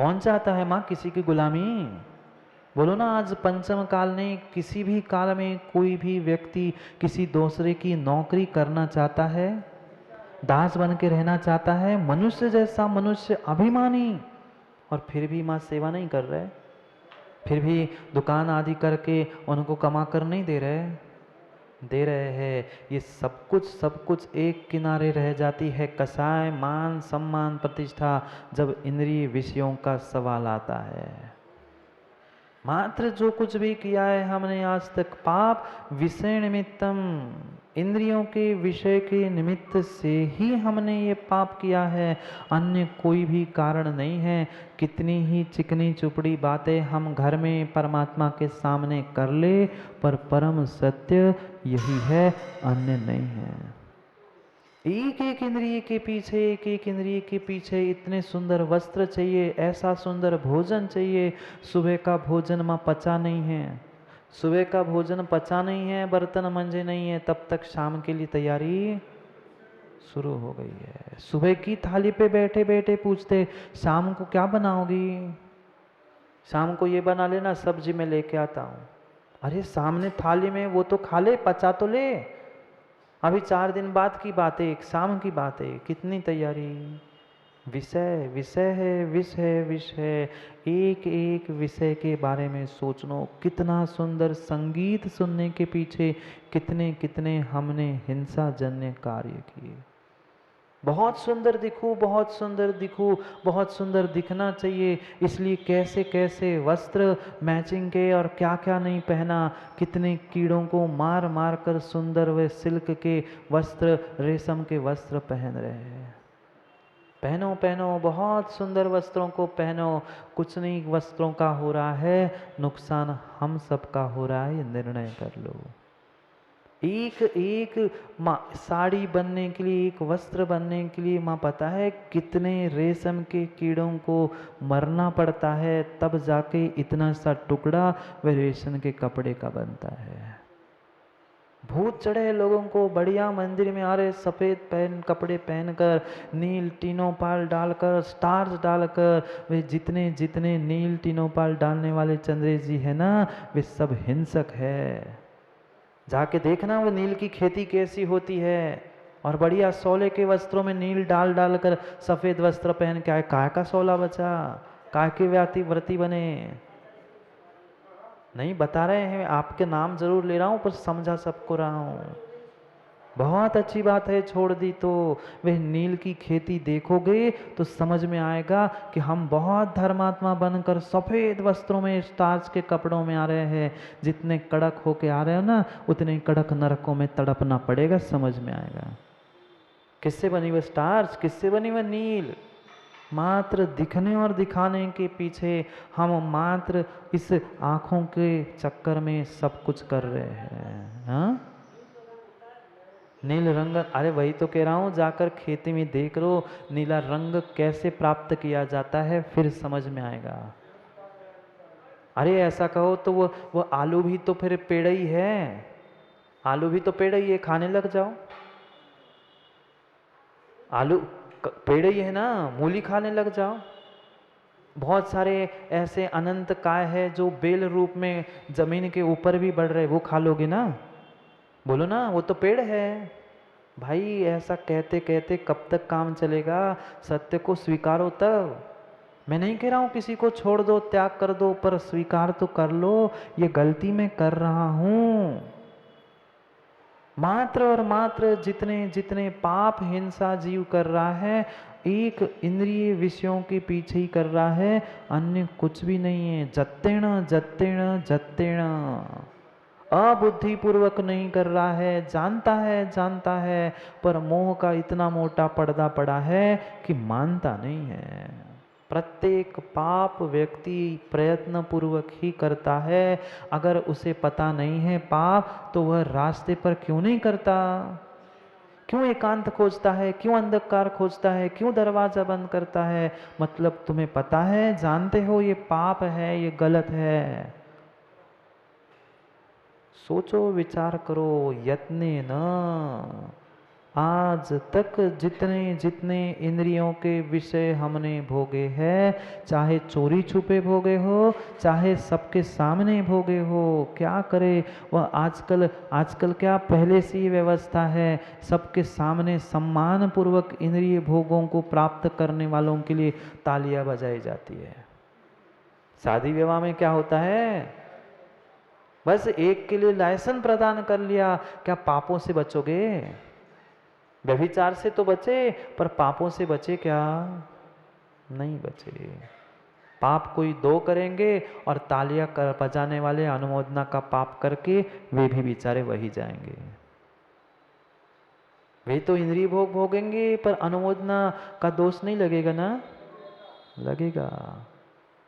कौन चाहता है माँ किसी की गुलामी? बोलो ना, आज पंचम काल ने किसी भी काल में कोई भी व्यक्ति किसी दूसरे की नौकरी करना चाहता है, दास बन के रहना चाहता है? मनुष्य जैसा मनुष्य अभिमानी, और फिर भी माँ सेवा नहीं कर रहे, फिर भी दुकान आदि करके उनको कमा कर नहीं दे रहे हैं। ये सब कुछ एक किनारे रह जाती है कसाय, मान सम्मान प्रतिष्ठा, जब इंद्रिय विषयों का सवाल आता है। मात्र जो कुछ भी किया है हमने आज तक, पाप विषय निमित्तम, इंद्रियों के विषय के निमित्त से ही हमने ये पाप किया है, अन्य कोई भी कारण नहीं है। कितनी ही चिकनी चुपड़ी बातें हम घर में परमात्मा के सामने कर ले, पर परम सत्य यही है, अन्य नहीं है। एक एक इंद्रिय के पीछे, एक एक इंद्रिय के पीछे इतने सुंदर वस्त्र चाहिए, ऐसा सुंदर भोजन चाहिए। सुबह का भोजन माँ पचा नहीं है, सुबह का भोजन पचा नहीं है, बर्तन मंजे नहीं है, तब तक शाम के लिए तैयारी शुरू हो गई है। सुबह की थाली पे बैठे बैठे पूछते शाम को क्या बनाओगी? शाम को ये बना लेना, सब्जी में लेके आता हूँ। अरे सामने थाली में वो तो खा ले, पचा तो ले। अभी 4 दिन बाद की बात है, एक शाम की बात है, कितनी तैयारी। विषय विषय है, विष है, विष है। एक एक विषय के बारे में सोचनो, कितना सुंदर संगीत सुनने के पीछे कितने कितने हमने हिंसा जन्य कार्य किए। बहुत सुंदर दिखूं, बहुत सुंदर दिखूं, बहुत सुंदर दिखना चाहिए, इसलिए कैसे कैसे वस्त्र मैचिंग के और क्या क्या नहीं पहना। कितने कीड़ों को मार मार कर सुंदर व सिल्क के वस्त्र, रेशम के वस्त्र पहन रहे हैं। पहनो पहनो, बहुत सुंदर वस्त्रों को पहनो। कुछ नहीं वस्त्रों का हो रहा है नुकसान, हम सबका हो रहा है, निर्णय कर लो। एक एक साड़ी बनने के लिए, एक वस्त्र बनने के लिए माँ पता है कितने रेशम के कीड़ों को मरना पड़ता है, तब जाके इतना सा टुकड़ा व रेशम के कपड़े का बनता है। भूत चढ़े लोगों को, बढ़िया मंदिर में आ रहे सफ़ेद कपड़े पहनकर, नील टीनोपाल डालकर, स्टार्स डालकर, वे जितने जितने नील टीनोपाल डालने वाले चंद्रेश जी है ना, वे सब हिंसक है। जाके देखना वो नील की खेती कैसी होती है। और बढ़िया सोले के वस्त्रों में नील डाल डाल कर सफ़ेद वस्त्र पहन के आए, काय का सोला बचा, काय के व्रती बने। नहीं बता रहे हैं, आपके नाम जरूर ले रहा हूँ, पर समझा सबको रहा हूँ। बहुत अच्छी बात है, छोड़ दी तो। वह नील की खेती देखोगे तो समझ में आएगा कि हम बहुत धर्मात्मा बनकर सफ़ेद वस्त्रों में, स्टार्च के कपड़ों में आ रहे हैं। जितने कड़क होके आ रहे हो ना, उतने कड़क नरकों में तड़पना पड़ेगा, समझ में आएगा। किससे बनी वह स्टार्च, किससे बनी वह नील? मात्र दिखने और दिखाने के पीछे हम मात्र इस आँखों के चक्कर में सब कुछ कर रहे हैं। हाँ, नील रंग, अरे वही तो कह रहा हूँ, जाकर खेती में देख लो नीला रंग कैसे प्राप्त किया जाता है, फिर समझ में आएगा। अरे ऐसा कहो तो वो आलू भी तो फिर पेड़ ही है, आलू भी तो पेड़ ही है, खाने लग जाओ। आलू पेड़ ही है ना, मूली खाने लग जाओ। बहुत सारे ऐसे अनंत काय है जो बेल रूप में जमीन के ऊपर भी बढ़ रहे, वो खा लोगे ना? बोलो ना, वो तो पेड़ है। भाई ऐसा कहते कहते कब तक काम चलेगा? सत्य को स्वीकारो तब। मैं नहीं कह रहा हूं किसी को छोड़ दो, त्याग कर दो, पर स्वीकार तो कर लो, ये गलती मैं कर रहा हूं। मात्र और मात्र जितने जितने पाप हिंसा जीव कर रहा है, एक इंद्रिय विषयों के पीछे ही कर रहा है, अन्य कुछ भी नहीं है। जत्तेण जत्तेण जत्तेण, अबुद्धि पूर्वक नहीं कर रहा है, जानता है, पर मोह का इतना मोटा पर्दा पड़ा है कि मानता नहीं है। प्रत्येक पाप व्यक्ति प्रयत्न पूर्वक ही करता है। अगर उसे पता नहीं है पाप, तो वह रास्ते पर क्यों नहीं करता? क्यों एकांत खोजता है, क्यों अंधकार खोजता है, क्यों दरवाजा बंद करता है? मतलब तुम्हें पता है, जानते हो ये पाप है, ये गलत है। सोचो, विचार करो, यत्ने न आज तक जितने जितने इंद्रियों के विषय हमने भोगे हैं, चाहे चोरी छुपे भोगे हो, चाहे सबके सामने भोगे हो, क्या करे वह आजकल क्या पहले से ही व्यवस्था है, सबके सामने सम्मान पूर्वक इंद्रिय भोगों को प्राप्त करने वालों के लिए तालियां बजाई जाती है। शादी विवाह में क्या होता है, बस एक के लिए लाइसेंस प्रदान कर लिया, क्या पापों से बचोगे? व्यभिचार से तो बचे, पर पापों से बचे क्या? नहीं बचे। पाप कोई दो करेंगे और तालियां बजाने वाले अनुमोदना का पाप करके वे भी बेचारे वही जाएंगे। वे तो इंद्रिय भोग भोगेंगे, पर अनुमोदना का दोष नहीं लगेगा ना? लगेगा।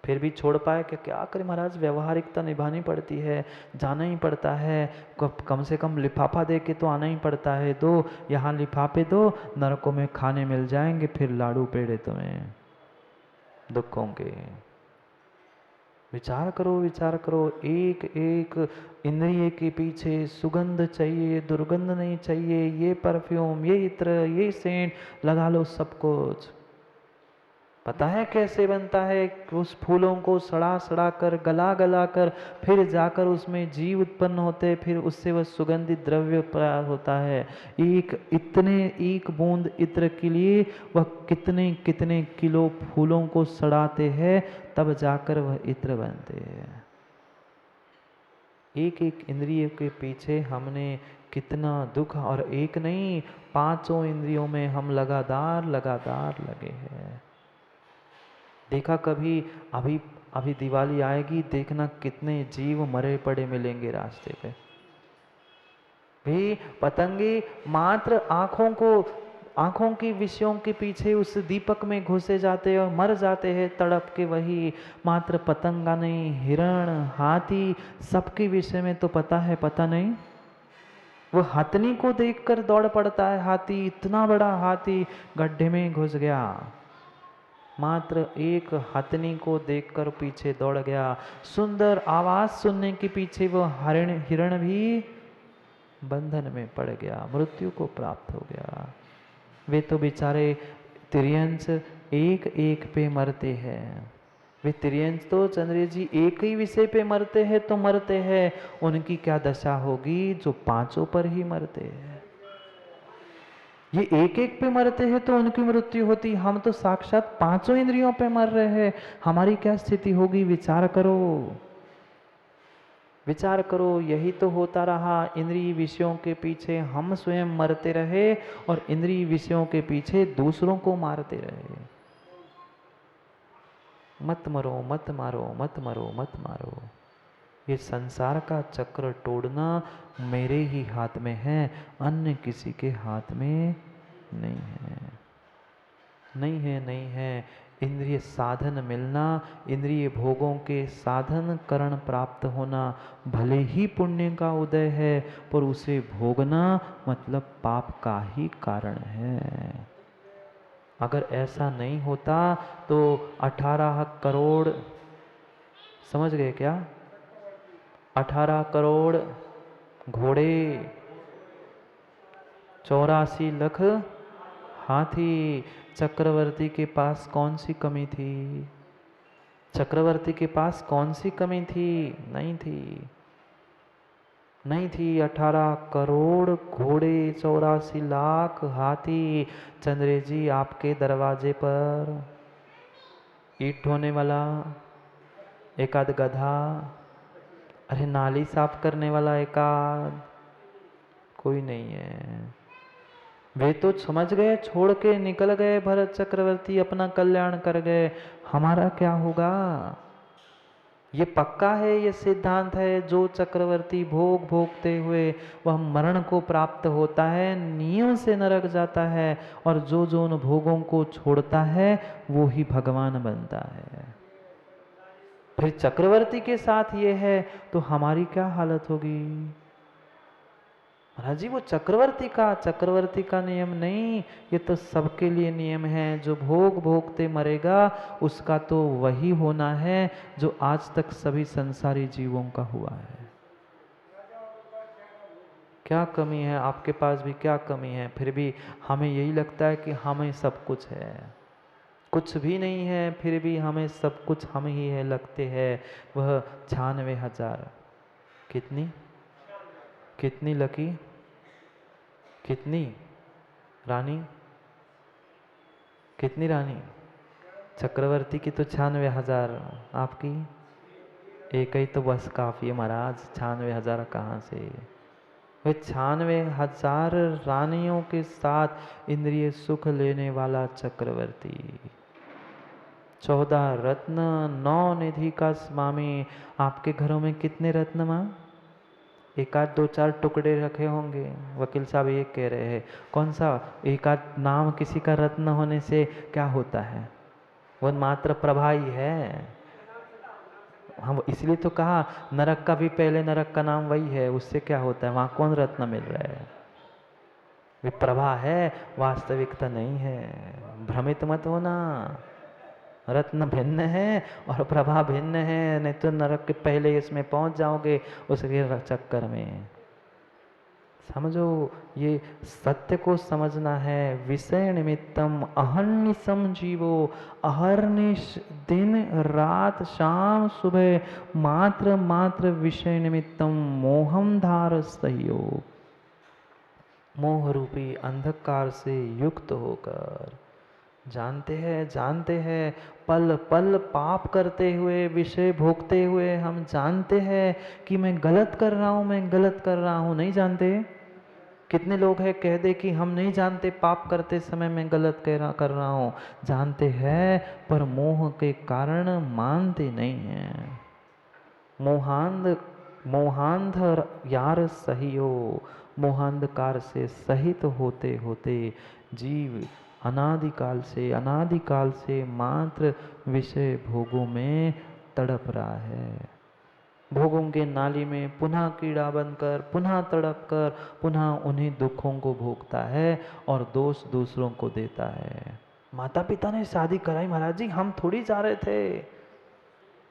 फिर भी छोड़ पाए कि क्या करें महाराज, व्यवहारिकता निभानी पड़ती है, जाना ही पड़ता है, कम से कम लिफाफा दे के तो आना ही पड़ता है, दो यहाँ लिफाफे दो, नरकों में खाने मिल जाएंगे, फिर लाडू पेड़े तुम्हें दुखों के। विचार करो, एक एक इंद्रिय के पीछे सुगंध चाहिए, दुर्गंध नहीं चाहिए, ये परफ्यूम, ये इत्र, ये सेंट लगा लो, सब कुछ। पता है कैसे बनता है? उस फूलों को सड़ा सड़ा कर, गला गला कर, फिर जाकर उसमें जीव उत्पन्न होते, फिर उससे वह सुगंधित द्रव्य प्राप्त होता है। एक बूंद इत्र के लिए वह कितने कितने किलो फूलों को सड़ाते हैं, तब जाकर वह इत्र बनते हैं। एक एक इंद्रिय के पीछे हमने कितना दुख, और एक नहीं, पांचों इंद्रियों में हम लगातार लगे हैं। देखा कभी? अभी दिवाली आएगी, देखना कितने जीव मरे पड़े मिलेंगे रास्ते पे। भी पतंगे मात्र आंखों की विषयों के पीछे उस दीपक में घुसे जाते और मर जाते हैं तड़प के। वही मात्र पतंगा नहीं, हिरण, हाथी, सबके विषय में तो पता है, पता नहीं? वो हथनी को देखकर दौड़ पड़ता है हाथी, इतना बड़ा हाथी गड्ढे में घुस गया, मात्र एक हथनी को देखकर पीछे दौड़ गया। सुंदर आवाज सुनने के पीछे वो हिरण भी बंधन में पड़ गया, मृत्यु को प्राप्त हो गया। वे तो बेचारे तिर्यंस एक एक पे मरते हैं। वे तिर्यंस तो चंद्र जी एक ही विषय पे मरते हैं तो मरते हैं, उनकी क्या दशा होगी जो पांचों पर ही मरते हैं। ये एक एक पे मरते हैं तो उनकी मृत्यु होती, हम तो साक्षात पांचों इंद्रियों पे मर रहे हैं, हमारी क्या स्थिति होगी? विचार करो। यही तो होता रहा, इंद्रिय विषयों के पीछे हम स्वयं मरते रहे और इंद्रिय विषयों के पीछे दूसरों को मारते रहे। मत मरो, मत मारो, मत मरो, मत मारो। ये संसार का चक्र तोड़ना मेरे ही हाथ में है, अन्य किसी के हाथ में नहीं है। इंद्रिय साधन मिलना, इंद्रिय भोगों के साधन करण प्राप्त होना भले ही पुण्य का उदय है, पर उसे भोगना मतलब पाप का ही कारण है। अगर ऐसा नहीं होता तो 18 करोड़, समझ गए क्या? 18 करोड़ घोड़े, 84 लाख हाथी, चक्रवर्ती के पास कौन सी कमी थी? चक्रवर्ती के पास कौन सी कमी थी? नहीं थी। 18 करोड़ घोड़े, 84 लाख हाथी। चंद्रे जी आपके दरवाजे पर ईंट ढोने वाला, एक आध गधा, अरे नाली साफ करने वाला एकाध, कोई नहीं है। वे तो समझ गए, छोड़ के निकल गए, भरत चक्रवर्ती अपना कल्याण कर गए, हमारा क्या होगा? ये पक्का है, ये सिद्धांत है, जो चक्रवर्ती भोग भोगते हुए वह मरण को प्राप्त होता है, नियम से नरक जाता है, और जो उन भोगों को छोड़ता है वो ही भगवान बनता है। फिर चक्रवर्ती के साथ ये है तो हमारी क्या हालत होगी? महाराज जी वो चक्रवर्ती का नियम नहीं, ये तो सबके लिए नियम है। जो भोग भोगते मरेगा उसका तो वही होना है जो आज तक सभी संसारी जीवों का हुआ है। क्या कमी है, आपके पास भी क्या कमी है, फिर भी हमें यही लगता है कि हमें सब कुछ है। कुछ भी नहीं है फिर भी हमें सब कुछ हम ही है लगते हैं। वह 96,000 कितनी कितनी लकी, कितनी रानी, कितनी रानी चक्रवर्ती की तो 96,000, आपकी एक ही तो बस काफ़ी है महाराज। 96,000 कहाँ से? वे 96,000 रानियों के साथ इंद्रिय सुख लेने वाला चक्रवर्ती, 14 रत्न, 9 निधि का स्वामी। आपके घरों में कितने रत्न माँ? एक आध दो चार टुकड़े रखे होंगे। वकील साहब ये कह रहे हैं, कौन सा? एक आध नाम किसी का रत्न होने से क्या होता है? वो मात्र प्रभा ही है। हम इसलिए तो कहा नरक का भी पहले नरक का नाम वही है, उससे क्या होता है? वहाँ कौन रत्न मिल रहा है? वे प्रभा है, वास्तविकता नहीं है। भ्रमित मत होना। रत्न भिन्न है और प्रभा भिन्न है, नहीं तो नरक के पहले इसमें पहुंच जाओगे उसके चक्कर में। समझो, ये सत्य को समझना है। विषय निमित्तम अहर्निशम जीवो, अहर्निश दिन रात शाम सुबह मात्र मात्र विषय निमित्तम मोहम धार सहियो, मोह रूपी अंधकार से युक्त होकर जानते हैं पल पल पाप करते हुए, विषय भोगते हुए हम जानते हैं कि मैं गलत कर रहा हूँ, मैं गलत कर रहा हूँ। नहीं जानते? कितने लोग हैं कह दे कि हम नहीं जानते पाप करते समय मैं गलत कर रहा हूँ। जानते हैं पर मोह के कारण मानते नहीं हैं। मोहांध मोहांध यार सही हो, मोहांधकार से सहित होते होते जीव अनादिकाल से मात्र विषय भोगों में तड़प रहा है। भोगों के नाली में पुनः कीड़ा बनकर, पुनः तड़प कर, पुनः उन्हीं दुखों को भोगता है और दोष दूसरों को देता है। माता पिता ने शादी कराई महाराज जी, हम थोड़ी जा रहे थे।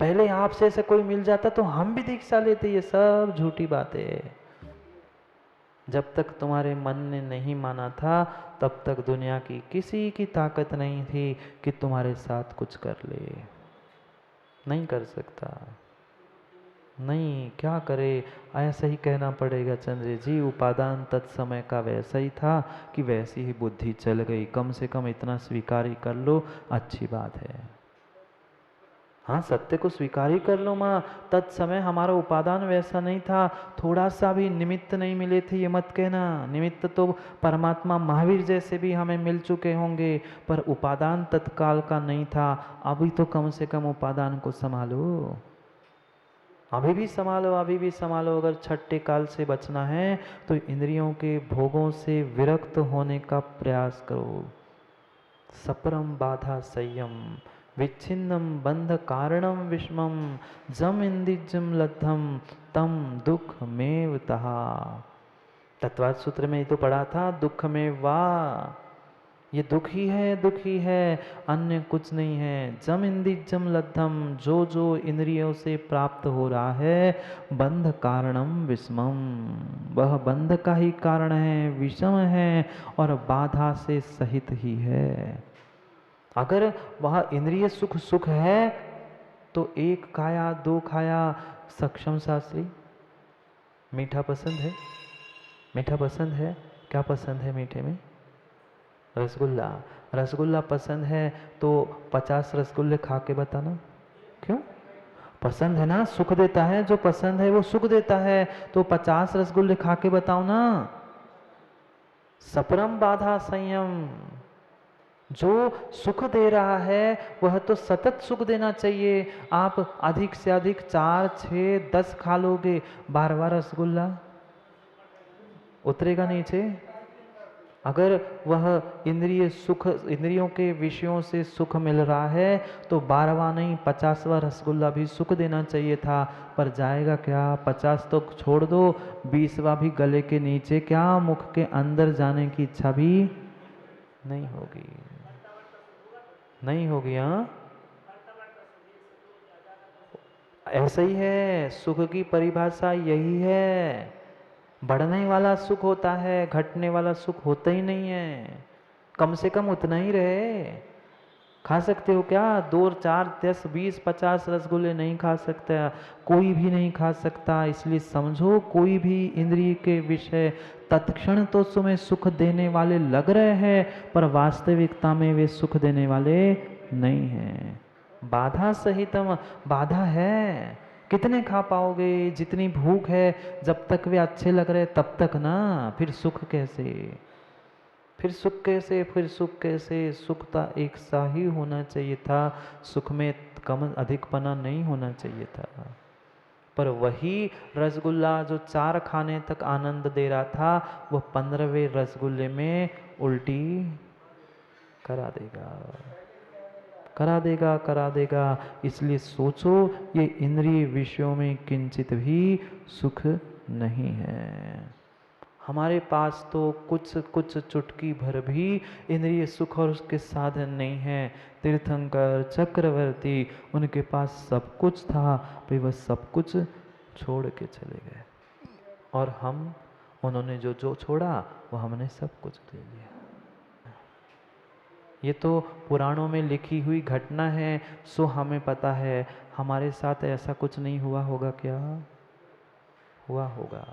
पहले आपसे ऐसे कोई मिल जाता तो हम भी दीक्षा लेते। ये सब झूठी बातें है। जब तक तुम्हारे मन ने नहीं माना था तब तक दुनिया की किसी की ताकत नहीं थी कि तुम्हारे साथ कुछ कर ले। नहीं कर सकता। नहीं, क्या करे? ऐसा ही कहना पड़ेगा चंद्र जी। उपादान तत्समय का वैसा ही था कि वैसी ही बुद्धि चल गई। कम से कम इतना स्वीकार ही कर लो, अच्छी बात है। हाँ, सत्य को स्वीकार ही कर लो माँ। तत्समय हमारा उपादान वैसा नहीं था, थोड़ा सा भी निमित्त नहीं मिले थे ये मत कहना। निमित्त तो परमात्मा महावीर जैसे भी हमें मिल चुके होंगे, पर उपादान तत्काल का नहीं था। अभी तो कम से कम उपादान को संभालो, अभी भी संभालो, अभी भी संभालो। अगर छठे काल से बचना है तो इंद्रियों के भोगों से विरक्त होने का प्रयास करो। सपरम बाधा संयम, विच्छिन्नम बंध कारणम विषमम, जम इंदिजम लद्धम तम दुख में तहा। तत्वाद सूत्र में ये तो पढ़ा था, दुख में वाह, ये दुख ही है, दुख ही है, अन्य कुछ नहीं है। जम इंदिजम लद्धम, जो जो इंद्रियों से प्राप्त हो रहा है, बंध कारणम विषमम, वह बंध का ही कारण है, विषम है और बाधा से सहित ही है। अगर वह इंद्रिय सुख सुख है तो एक खाया दो खाया। सक्षम शास्त्री, मीठा पसंद है? मीठा पसंद है? क्या पसंद है मीठे में? रसगुल्ला। रसगुल्ला पसंद है तो 50 रसगुल्ले खा के बताना। क्यों? पसंद है ना, सुख देता है। जो पसंद है वो सुख देता है, तो 50 रसगुल्ले खा के बताओ ना। सपरम बाधा संयम, जो सुख दे रहा है वह तो सतत सुख देना चाहिए। आप अधिक से अधिक 4, 6, 10 खा लोगे, 12 रसगुल्ला उतरेगा नीचे। अगर वह इंद्रिय सुख, इंद्रियों के विषयों से सुख मिल रहा है तो 12वां नहीं 50वां रसगुल्ला भी सुख देना चाहिए था। पर जाएगा क्या? 50 तो छोड़ दो, 20वां भी गले के नीचे क्या, मुख के अंदर जाने की इच्छा भी नहीं होगी। नहीं होगी। हाँ, ऐसा ही है। सुख की परिभाषा यही है। बढ़ने वाला सुख होता है, घटने वाला सुख होता ही नहीं है। कम से कम उतना ही रहे। खा सकते हो क्या? 2 4 10 20 50 रसगुल्ले नहीं खा सकता, कोई भी नहीं खा सकता। इसलिए समझो, कोई भी इंद्रिय के विषय तत्क्षण तो तुम्हें सुख देने वाले लग रहे हैं, पर वास्तविकता में वे सुख देने वाले नहीं हैं। बाधा सहितम, बाधा है। कितने खा पाओगे? जितनी भूख है, जब तक वे अच्छे लग रहे तब तक ना, फिर सुख कैसे? फिर सुख कैसे? फिर सुख कैसे? सुख तो एक सा ही होना चाहिए था, सुख में कम अधिकपना नहीं होना चाहिए था। पर वही रसगुल्ला जो 4 खाने तक आनंद दे रहा था, वो 15वें रसगुल्ले में उल्टी करा देगा, करा देगा, करा देगा। इसलिए सोचो, ये इंद्रिय विषयों में किंचित भी सुख नहीं है। हमारे पास तो कुछ कुछ चुटकी भर भी इंद्रिय सुख और उसके साधन नहीं है। तीर्थंकर चक्रवर्ती, उनके पास सब कुछ था, वे वह सब कुछ छोड़ के चले गए। और हम, उन्होंने जो जो छोड़ा वो हमने सब कुछ ले लिया। ये तो पुराणों में लिखी हुई घटना है, सो हमें पता है। हमारे साथ ऐसा कुछ नहीं हुआ होगा क्या? हुआ होगा।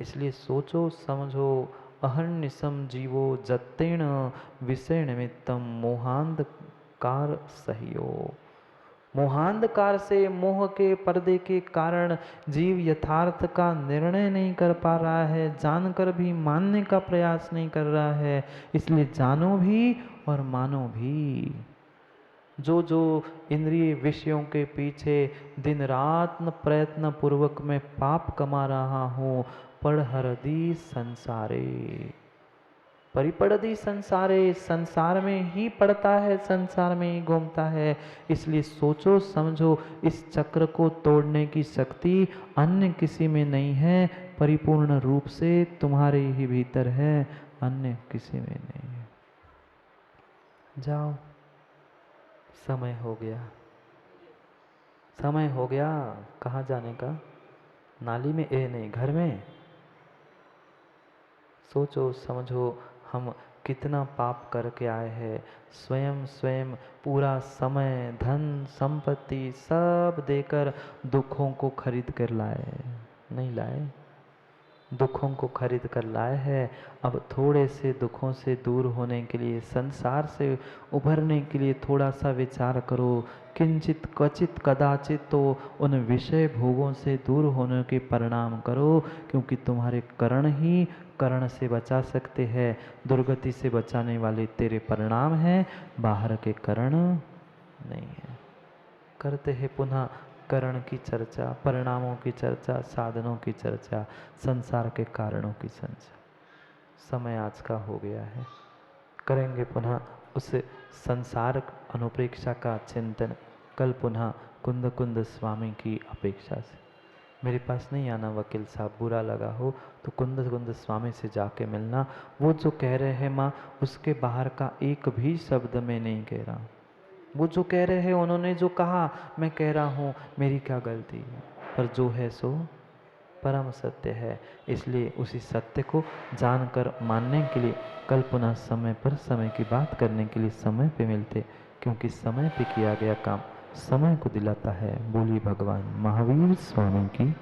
इसलिए सोचो समझो, अहर्निशम जीवो जत्तेण विषय निमित्तम मोहांधकार सहियो। मोहांधकार से, मोह के पर्दे के कारण जीव यथार्थ का निर्णय नहीं कर पा रहा है, जानकर भी मानने का प्रयास नहीं कर रहा है। इसलिए जानो भी और मानो भी। जो जो इंद्रिय विषयों के पीछे दिन रात प्रयत्न पूर्वक में पाप कमा रहा हूँ, पड़हरदी संसारे, परिपड़दी संसारे, संसार में ही पड़ता है, संसार में ही घूमता है। इसलिए सोचो समझो, इस चक्र को तोड़ने की शक्ति अन्य किसी में नहीं है, परिपूर्ण रूप से तुम्हारे ही भीतर है, अन्य किसी में नहीं है। जाओ, समय हो गया, समय हो गया। कहाँ जाने का? नाली में? नहीं, घर में। सोचो समझो, हम कितना पाप करके आए हैं। स्वयं स्वयं पूरा समय, धन, संपत्ति सब देकर दुखों को खरीद कर लाए? नहीं लाए। दुखों को खरीद कर लाए हैं। अब थोड़े से दुखों से दूर होने के लिए, संसार से उभरने के लिए थोड़ा सा विचार करो। किंचित क्वचित कदाचित तो उन विषय भोगों से दूर होने के परिणाम करो, क्योंकि तुम्हारे कर्ण ही कर्ण से बचा सकते हैं। दुर्गति से बचाने वाले तेरे परिणाम हैं, बाहर के कर्ण नहीं है। करते हैं पुनः करण की चर्चा, परिणामों की चर्चा, साधनों की चर्चा, संसार के कारणों की चर्चा। समय आज का हो गया है। करेंगे पुनः उस संसार अनुप्रेक्षा का चिंतन कल पुनः कुंद कुंद स्वामी की अपेक्षा से। मेरे पास नहीं आना वकील साहब, बुरा लगा हो तो कुंद कुंद स्वामी से जाके मिलना। वो जो कह रहे हैं माँ, उसके बाहर का एक भी शब्द मैं नहीं कह रहा। वो जो कह रहे हैं, उन्होंने जो कहा मैं कह रहा हूँ, मेरी क्या गलती है? पर जो है सो परम सत्य है। इसलिए उसी सत्य को जानकर मानने के लिए कल पुनः समय पर समय की बात करने के लिए समय पे मिलते, क्योंकि समय पे किया गया काम समय को दिलाता है। बोली भगवान महावीर स्वामी की।